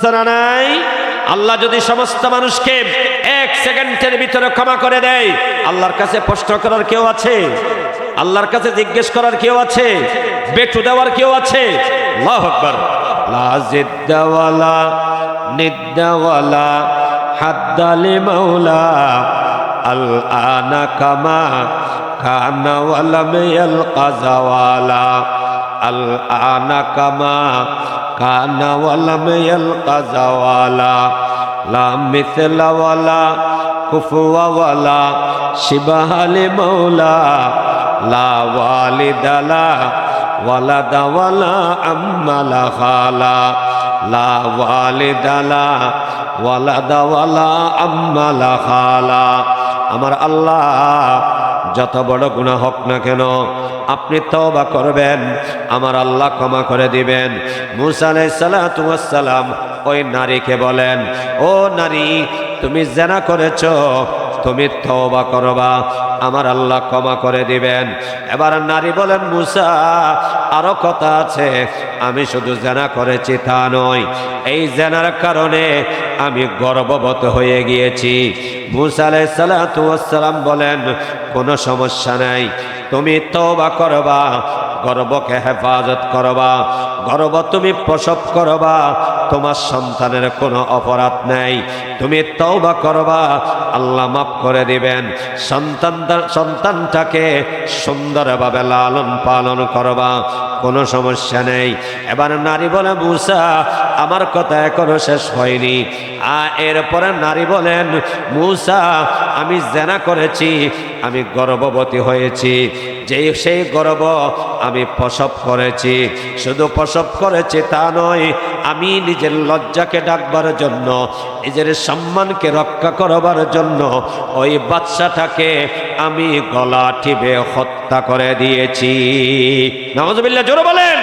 আছে না নাই? আল্লাহ যদি সমস্ত মানুষকে 1 সেকেন্ডের ভিতরে ক্ষমা করে দেয়, আল্লাহর কাছে প্রশ্ন করার কেউ আছে? আল্লাহর কাছে জিজ্ঞেস করার কেউ আছে? বেটু দেওয়ার কেউ আছে? আল্লাহু আকবার। লা জিদ্দা ওয়ালা নিদ্দা ওয়ালা হাদ্দা লিমাওলা আল আনা কামা কানা ওয়ালাম ইয়ালকা জাওয়ালা আল আনা কামা কানা ওয়ালাম ইয়ালকা জাওয়ালা লা মিসলা ওয়ালা কুফুয়া ওয়ালা শিবাহা লিমাওলা লা ওয়ালিদালা ওয়ালাদা ওয়ালা আম্মালা খালা লা ওয়ালিদালা ওয়ালাদা ওয়ালা আম্মালা খালা। আমার আল্লাহ যত বড় গুনাহ হোক না কেন আপনি তওবা করবেন, আমার আল্লাহ ক্ষমা করে দিবেন। মূসা আলাইহিস সালাতু ওয়াস সালাম ওই নারীকে বলেন, ও নারী, তুমি জিনা করেছো, তুমি তওবা করবা, আমার আল্লাহ ক্ষমা করে দিবেন। এবার নারী বলেন, মূসা আরো কথা আছে, আমি শুধু জিনা করেছি তা নয়, এই জিনার কারণে আমি গর্ভবতী হয়ে গিয়েছি। মূসা আলাইহিস সালাতু ওয়াস সালাম বলেন, কোনো সমস্যা নাই, তুমি তওবা করবা, গর্ভকে হেফাজত করবা, গর্ভ তুমি প্রসব করবা, তোমার সন্তানের কোনো অপরাধ নেই, তুমি তওবা করবা, আল্লাহ মাফ করে দিবেন। সন্তানটাকে সুন্দরভাবে লালন পালন করবা, কোনো সমস্যা নেই। এবার নারী বলে, মূসা আমার কথা এখনো শেষ হয়নি। এরপরে নারী বলেন, মূসা আমি জিনা করেছি, আমি গর্ভবতী হয়েছি, সেই গর্ভ আমি প্রসব করেছি, শুধু প্রসব করেছি তা নয়, আমি নিজের লজ্জাকে ঢাকবার জন্য, নিজের সম্মানকে রক্ষা করবার জন্য ওই বাচ্চাটাকে আমি গলা টিপে হত্যা করে দিয়েছি। নাউযুবিল্লাহ, জোরে বলেন।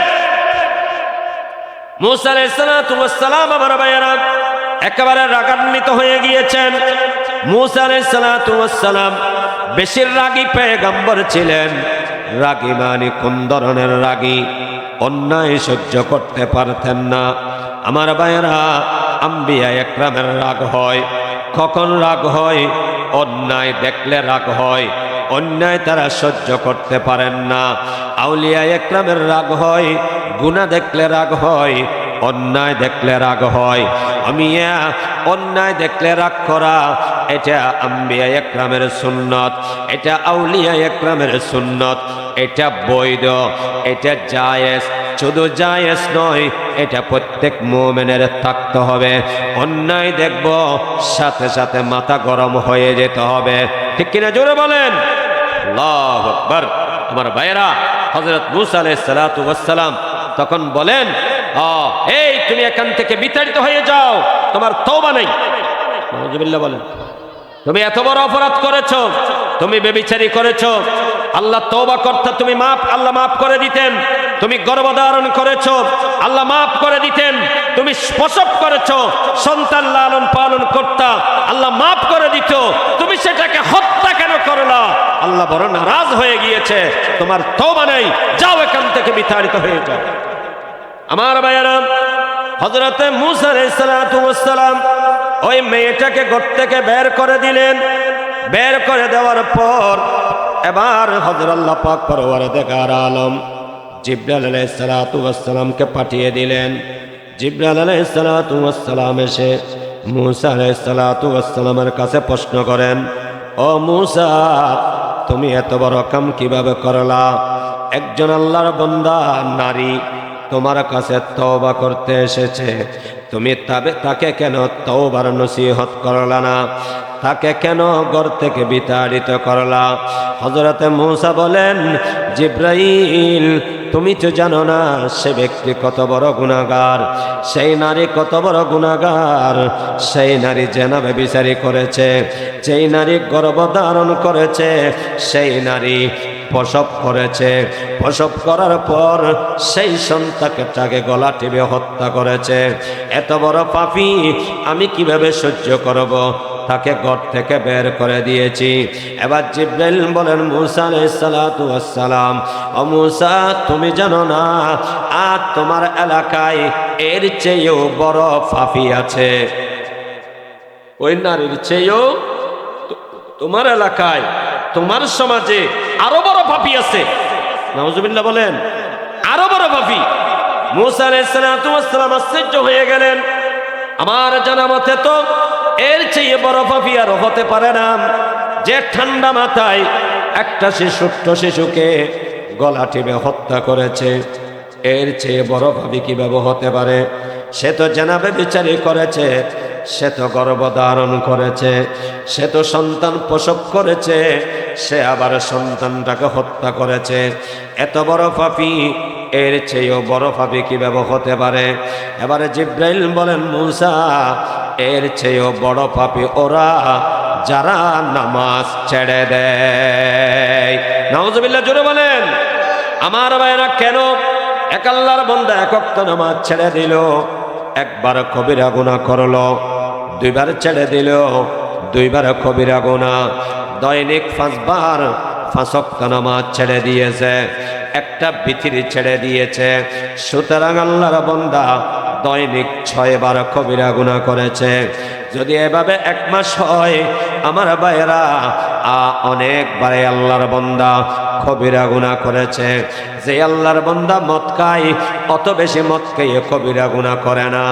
মূসা আলাইহিস সালাতু ওয়াস সালাম আমার ভাইয়েরা একেবারে রাগান্বিত হয়ে গিয়েছেন। মূসা আলাইহিস সালাতু ওয়াস সালাম বেশির রাগী পয়গম্বর ছিলেন। রাগী মানে কোন ধরনের রাগী? অন্যায় সহ্য করতে পারতেন না। আমার ভাইয়েরা, আম্বিয়া একরামের রাগ হয়। কখন রাগ হয়? অন্যায় দেখলে রাগ হয়, অন্যায় তারা সহ্য করতে পারেন না। আউলিয়া একরামের রাগ হয়, গুনাহ দেখলে রাগ হয়, অন্যায় দেখলে রাগ হয়। আমিয়া অন্যায় দেখলে রাগ করা, এটা আম্বিয়া একরামের সুন্নত, এটা আউলিয়া একরামের সুন্নত, এটা বৈধ, এটা জায়েজ। শুধু জায়েজ নয়, এটা প্রত্যেক মুমিনের থাকতে হবে। অন্যায় দেখব, সাথে সাথে মাথা গরম হয়ে যেতে হবে, ঠিক কিনা? জোরে বলেন আল্লাহু আকবার। আমার ভাইয়েরা, হযরত মূসা আলাইহিস সালাতু ওয়াস সালাম তখন বলেন, এই তুমি এখান থেকে বিতাড়িত হয়ে যাও, তোমার তওবা নেই। নাউযুবিল্লাহ বলেন। তুমি এত বড় অপরাধ করেছো, তুমি ব্যভিচারী করেছো, আল্লাহ তওবা করতে তুমি আল্লাহ মাফ করে দিতেন। তুমি গর্ভধারণ করেছো, আল্লাহ মাফ করে দিতেন। তুমি প্রসব করেছো, সন্তান লালন পালন করতা, আল্লাহ মাফ করে দিত। তুমি সেটাকে হত্যা কেন করলা? আল্লাহ বড় নারাজ হয়ে গিয়েছে, তোমার তওবা নেই, যাও এখান থেকে বিতাড়িত হয়ে যাও। আমার ভাইয়েরা, হযরতে মূসা আলাইহিস সালাতু ওয়াস সালাম ওই মেয়েটাকে ঘর থেকে বের করে দিলেন। বের করে দেওয়ার পর এবার হযরত আল্লাহ পাক পরওয়ারদিগার আলম জিবরাইল আলাইহিস সালাতু ওয়াস সালামকে পাঠিয়ে দিলেন। জিবরাইল আলাইহিস সালাতু ওয়াস সালাম এসে মূসা আলাইহিস সালাতু ওয়াস সালামের কাছে প্রশ্ন করেন, ও মূসা, তুমি এত বড় কাম কিভাবে করলা? একজন আল্লাহর বান্দা নারী তোমার কাছে তওবা করতে এসেছে, তুমি তাকে কেন তওবার নসিহত করলা না? তাকে কেন ঘর থেকে বিতাড়িত করলা? হযরতে মূসা বলেন, জিবরাইল, তুমি তো জানো না সে ব্যক্তি কত বড় গুনাহগার, সেই নারী কত বড় গুনাহগার। সেই নারী জিনা ব্যভিচারী করেছে, সেই নারী গর্ভধারণ করেছে, সেই নারী প্রসব করেছে, প্রসব করার পর সেই সন্তানটাকে গলা টিপে হত্যা করেছে। এত বড় পাপী আমি কিভাবে সহ্য করব? তাকে ঘর থেকে বের করে দিয়েছি। এবার জিবরাইল বলেন, মূসা আলাইহিস সালাতু ওয়াস সালাম, ও মূসা, তুমি জানো না আর তোমার এলাকায় এর চেয়েও বড় পাপী আছে। ওই নারীর চেয়েও তোমার এলাকায়, তোমার সমাজে আরো বড় পাপী আছে। নাউজুবিল্লাহ বলেন, আরো বড় পাপী। মুসা আলাইহিস সালাতু ওয়াস সালাম আশ্চর্য হয়ে গেলেন, আমার জানা মতে তো এর চেয়ে বড় পাপী আর হতে পারে না, যে ঠান্ডা মাথায় একটা ছোট্ট শিশুকে গলা টিপে হত্যা করেছে। এর চেয়ে বড় পাপী কিভাবে হতে পারে? সে তো জানাবে বিচারই করেছে, সে তো গর্ভধারণ করেছে, সে তো সন্তান প্রসব করেছে, সে আবার সন্তানটাকে হত্যা করেছে। এত বড় পাপী, এর চেয়েও বড় পাপী কিভাবে হতে পারে? এবারে জিব্রাইল বলেন, মুসা, এর চেয়েও বড় পাপী ওরা যারা নামাজ ছেড়ে দেয়। নাউজুবিল্লাহ, জোরে বলেন। আমার ভাইরা, কেন এক আল্লাহর বান্দা এক ওয়াক্ত নামাজ ছেড়ে দিল, একবার কবিরা গুনাহ করলো, দুইবার ছেড়ে দিল, দুইবার কবিরা গুনাহ, দৈনিক 5 বার 5 ওয়াক্ত নামাজ ছেড়ে দিয়েছে, একটা বিতির ছেড়ে দিয়েছে। সুতরাং আল্লাহর বান্দা দৈনিক 6 বার কবিরা গুনাহ করেছে। যদি এভাবে 1 মাস হয় আমার ভাইয়েরা, অনেকবারে আল্লাহর বান্দা কবিরা গুনাহ করেছে। যে আল্লাহর বান্দা মদ খায়, অত বেশি মদ খেয়ে কবিরা গুনাহ করে না,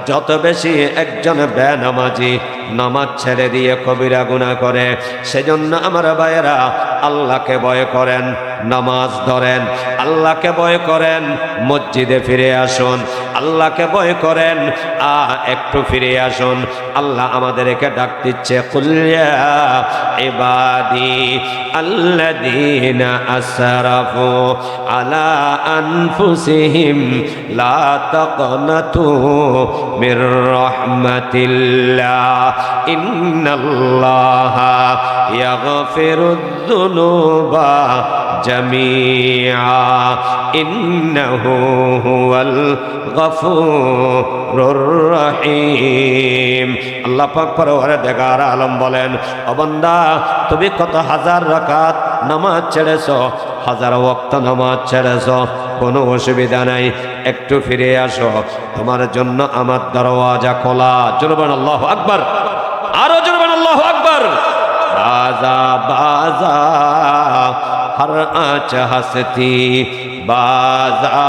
যত বেশি একজন বেনামাজি নামাজ ছেড়ে দিয়ে কবিরা গুনাহ করে। সেজন্য আমার ভাইয়েরা, আল্লাহকে ভয় করেন, নামাজ ধরেন, আল্লাহকে ভয় করেন, মসজিদে ফিরে আসুন, আল্লাহকে ভয় করেন, একটু ফিরে আসুন। আল্লাহ আমাদেরকে ডাক দিচ্ছে, কুল ইয়া ইবাদি আল্লাযীনা আসরাফু আলা আনফুসিহিম লা তাকনাতু মির রাহমাতিল্লাহ ইন্নাল্লাহা ইয়াগফিরুয যুনুবা জামিআ ইন্নাহু হুয়াল গফুরুর রহিম। আল্লাহ পাক পরওয়ারদিগার আলম বলেন, ও বান্দা, তুমি কত হাজার রাকাত নামাজ ছেড়েছো, হাজার ওয়াক্ত নামাজ ছেড়েছো, কোনো অসুবিধা নাই, একটু ফিরে আসো, তোমার জন্য আমার দরওয়াজা খোলা। জোরবান আল্লাহু আকবার, আরো জোরবান আল্লাহু আকবার। বাজা বাজা हर आँच हंसती बाजा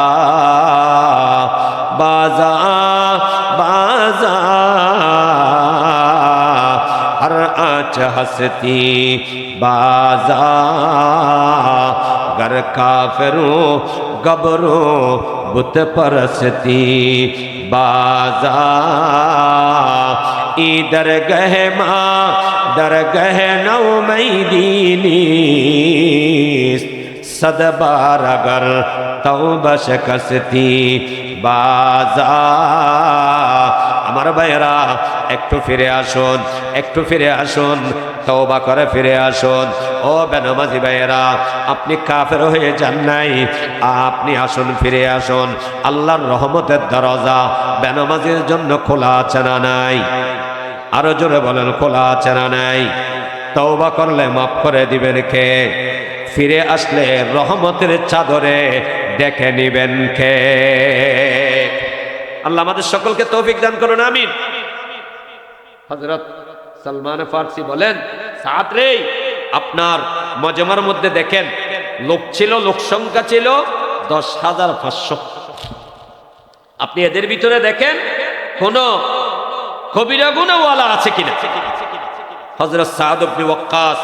बाजा बाजा हर आँच हंसती बाजा गर काफिरों गबरों बुत परसती बाजा इधर गहे माँ दर गहे नौ मैदीनी सदबार अगर तौबा शिकस्ती बाजा। আমার ভাইয়েরা, একটু ফিরে আসুন, একটু ফিরে আসুন, তওবা করে ফিরে আসুন। ও বেনামাজি ভাইয়েরা, আপনি কাফের হয়ে যান নাই, আপনি আসুন, ফিরে আসুন। আল্লাহর রহমতের দরজা বেনামাজির জন্য খোলা আছে না নাই? আরো জোরে বলেন, খোলা আছে না নাই? তওবা করলে মাফ করে দিবেন কে? ফিরে আসলে রহমতের চাদরে ডেকে নিবেন কে? আল্লাহ আমাদের সকলকে তৌফিক দান করুন, আমিন। হযরত সালমান ফারসি বলেন, সাদ রে, আপনার মজমার মধ্যে দেখেন লোক ছিল, লোক সংখ্যা ছিল 10,500। আপনি এদের ভিতরে দেখেন কোন কবিরা গুনাহওয়ালা আছে কিনা। হযরত সাদ ইবনে ওয়াক্কাস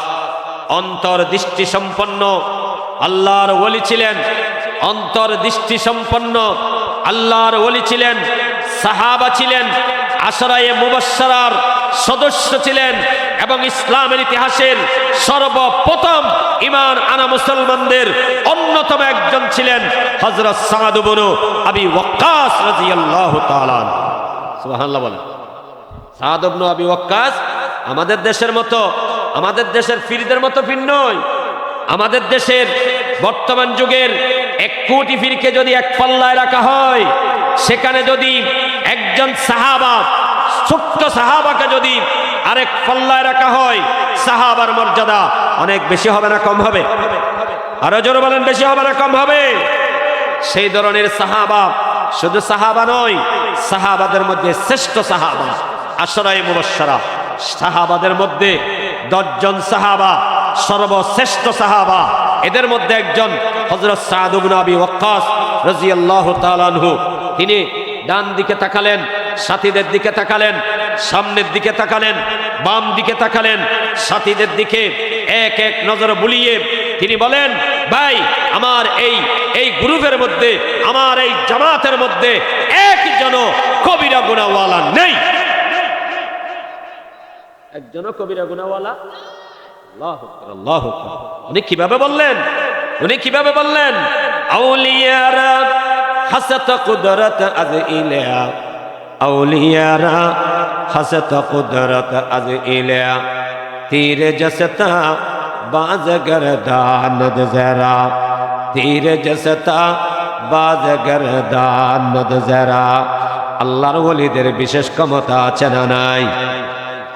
অন্তর্দৃষ্টি সম্পন্ন আল্লাহর ওলি ছিলেন, অন্তর্দৃষ্টি সম্পন্ন আল্লাহর ওলি ছিলেন, সাহাবা ছিলেন, আশরায়ে মুবাশশারার সদস্য ছিলেন, এবং ইসলামের ইতিহাসের সর্বপ্রথম ঈমান আনা মুসলমানদের অন্যতম একজন ছিলেন হযরত সাদ ইবনে আবি ওয়াক্কাস রাদিয়াল্লাহু তাআলা। সুবহানাল্লাহ বলেন। সাদ ইবনে আবি ওয়াক্কাস আমাদের দেশের মতো, আমাদের দেশের ফিরদের মতো ফির নয়। আমাদের দেশের বর্তমান যুগের 1 কোটি ফিরকে যদি এক পাল্লায় রাখা হয়, সেখানে যদি একজন সাহাবা, ছোট্ট সাহাবাকে যদি আরেক পাল্লায় রাখা হয়, সাহাবার মর্যাদা অনেক বেশি হবে না কম হবে? আরো জোরে বলেন, বেশি হবে না কম হবে? সেই ধরনের সাহাবা শুধু সাহাবা নয়, সাহাবাদের মধ্যে শ্রেষ্ঠ সাহাবা আশরায়ে মুবাশশারা, সাহাবাদের মধ্যে 10 জন সাহাবা সর্বশ্রেষ্ঠ সাহাবা। এদের মধ্যে একজন হযরত সাদ ইবনে আবি ওয়াক্কাস রাদিয়াল্লাহু তাআলা আনহু। তিনি ডান দিকে তাকালেন, সাথীদের দিকে তাকালেন, সামনের দিকে তাকালেন, বাম দিকে তাকালেন, সাথীদের দিকে এক এক নজর বুলিয়ে তিনি বলেন, ভাই আমার এই গ্রুপের মধ্যে, আমার এই জামাতের মধ্যে একজনও কবিরা গুনাহওয়ালা নেই, একজনও কবিরা গুনাহওয়ালা। আল্লাহু আকবার, আল্লাহু আকবার। উনি কিভাবে বললেন? উনি কিভাবে বললেন? আউলিয়ারা হাসাত কুদরত আজ ইলা, আউলিয়ারা হাসাত কুদরত আজ ইলা, তীর জসতা বাজ গরদান জরা, তীর জসতা বাজ গরদান জরা। আল্লাহর ওলিদের বিশেষ ক্ষমতা আছে না নাই?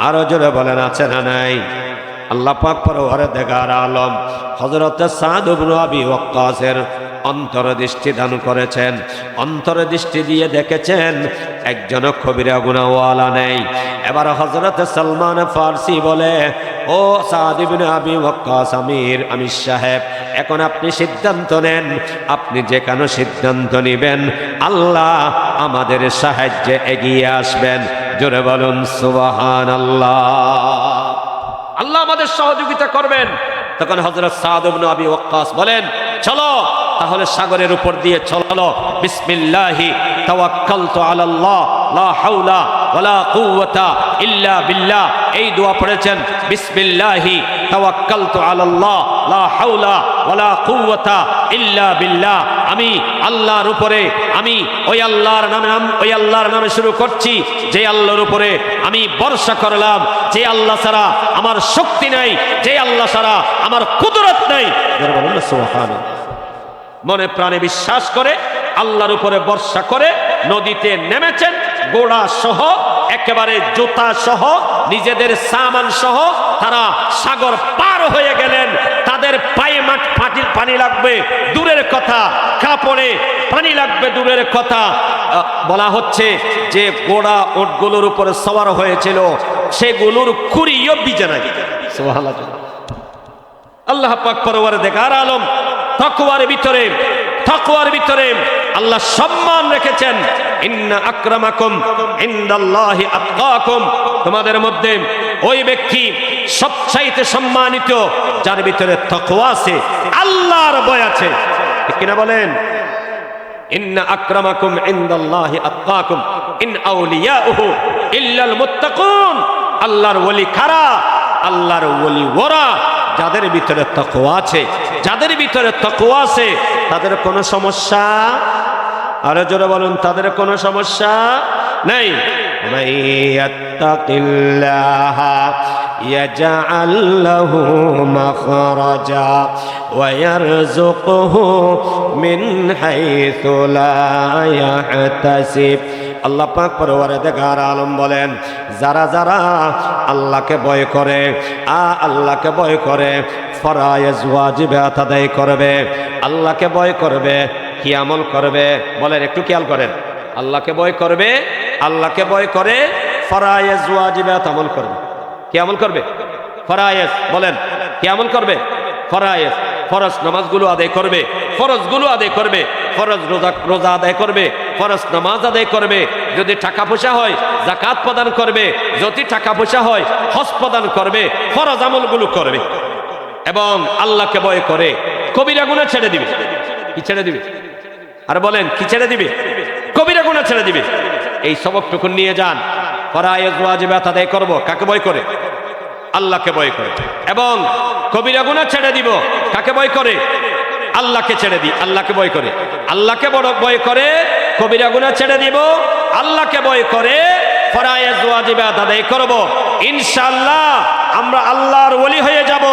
আরো জোরে বলেন, আছে না নাই? আল্লাহ পাক পরওয়ারদিগার আলম হযরত সাদ ইবনে আবি ওয়াক্কাসের অন্তর্দৃষ্টি দান করেছেন। অন্তর্দৃষ্টি দিয়ে দেখেছেন একজন কবিরা গুনাহওয়ালা নেই। এবার হযরত সালমান ফারসি বলে, ও সাদ ইবনে আবি ওয়াক্কাস আমির সাহেব, এখন আপনি সিদ্ধান্ত নেন, আপনি যে কোনো সিদ্ধান্ত নেবেন আল্লাহ আমাদের সাহায্যে এগিয়ে আসবেন। জোরে বলুন সুবহানাল্লাহ। আল্লাহ আমাদের সহযোগিতা করবেন। তখন হযরত সাদ ইবনে আবি ওয়াক্কাস বলেন, চলো তাহলে সাগরের উপর দিয়ে চলো। বিসমিল্লাহি তাওয়াক্কালতু আলাল্লাহ লা হাওলা ওয়ালা কুওয়াতা ইল্লা বিল্লাহ। এই দোয়া পড়েছেন, বিসমিল্লাহি তাওয়াক্কালতু আলাল্লাহ লা হাওলা ওয়ালা কুওয়াতা ইল্লা বিল্লাহ। আমি আল্লাহর উপরে, আমি ওই আল্লাহর নামে শুরু করছি যে আল্লাহর উপরে আমি ভরসা করলাম, যে আল্লাহ ছাড়া আমার শক্তি নাই, যে আল্লাহ ছাড়া আমার কুদরত নাই। সুবহানাল্লাহ। মনে প্রাণে বিশ্বাস করে আল্লাহর উপরে ভরসা করে নদীতে নেমেছেন, গোড়া সহ একেবারে জুতা সহ নিজেদের সামান সহ তারা সাগর পার হয়ে গেলেন। তাদের পায়ে পানি লাগবে দূরের কথা, কাপড়ে পানি লাগবে দূরের কথা। বলা হচ্ছে যে গোড়া ওটগুলোর উপরে সওয়ার হয়েছিল, সেগুলোর কুড়িও ভিজে নাই। সুবহানাল্লাহ। আল্লাহ পাক পরওয়ারদিগার আলম তাকওয়ার ভিতরে আল্লাহ সম্মান রেখেছেন। ইন্না আকরামাকুম ইনদাল্লাহি আতকাকুম। তোমাদের মধ্যে ওই ব্যক্তি সবচাইতে সম্মানিত যার ভিতরে তাকওয়া আছে, আল্লাহর ভয় আছে। ঠিক কিনা বলেন? ইন্না আকরামাকুম ইনদাল্লাহি আতকাকুম ইন আউলিয়াউহু ইল্লাল মুত্তাকুন। আল্লাহর ওলি কারা? আল্লাহর ওলি ওরা যাদের ভিতরে তাকওয়া আছে, যাদের ভিতরে তাকওয়া আছে তাদের কোনো সমস্যা, আরো জোরে বলুন, তাদের কোনো সমস্যা নাই। মাইয়াত্তাকিল্লাহা ইয়াজআল লাহু মাখরাজা ওয়া ইয়ারযুকহু মিন হাইসু লা ইয়াহতাসিব। আল্লাহ পাক পরওয়ারদিগার আলম বলেন, যারা যারা আল্লাহকে ভয় করে, আল্লাহকে ভয় করে, ফরায়েজ ওয়াজিবাত আদায় করবে, আল্লাহকে ভয় করবে, কি আমল করবে বলেন, একটু খেয়াল করেন। আল্লাহকে ভয় করবে, আল্লাহকে ভয় করে ফরায়েজ ওয়াজিবাত আমল করবে। কি আমল করবে? ফরায়েজ বলেন, কি আমল করবে? ফরায়েজ, ফরজ নামাজগুলো আদায় করবে, ফরজগুলো আদায় করবে, ফরজ রোজা আদায় করবে, ফরজ নামাজ আদায় করবে। যদি টাকা পয়সা হয় যাকাত প্রদান করবে, যদি টাকা পয়সা হয় হজ প্রদান করবে, ফরজ আমলগুলো করবে এবং আল্লাহকে ভয় করে কবিরা গুনাহ ছেড়ে দিবে। কি ছেড়ে দিবে? আর বলেন, কি ছেড়ে দিবে? কবিরা গুনাহ ছেড়ে দিবে। এই সবকটুকু নিয়ে যান। ফরায়েজ ওয়াজিবাত আদায় করব, কাকে ভয় করে? আল্লাহকে ভয় করে। এবং কবিরা গুনাহ ছেড়ে দিব, কাকে ভয় করে? আল্লাহকে ছেড়ে দিই, আল্লাহকে ভয় করে। আল্লাহকে বড় ভয় করে কবিরা গুনাহ ছেড়ে দিব, আল্লাহকে ভয় করে ফরায়েজ ওয়াজিবাত আদায় করব। ইনশাআল্লাহ আমরা আল্লাহর ওলি হয়ে যাব,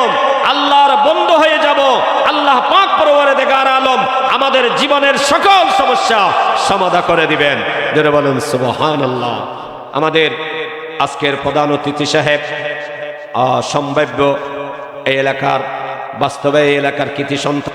আল্লাহর বন্ধু হয়ে যাব। আল্লাহ পাক পরওয়ারদিগার আলম আমাদের জীবনের সকল সমস্যা সমাধান করে দিবেন। যারা বলেন সুবহানাল্লাহ। আমাদের আজকের প্রধান অতিথি সাহেব সম্ভাব্য এই এলাকার, বাস্তবে এই এলাকার কৃতি সন্তান।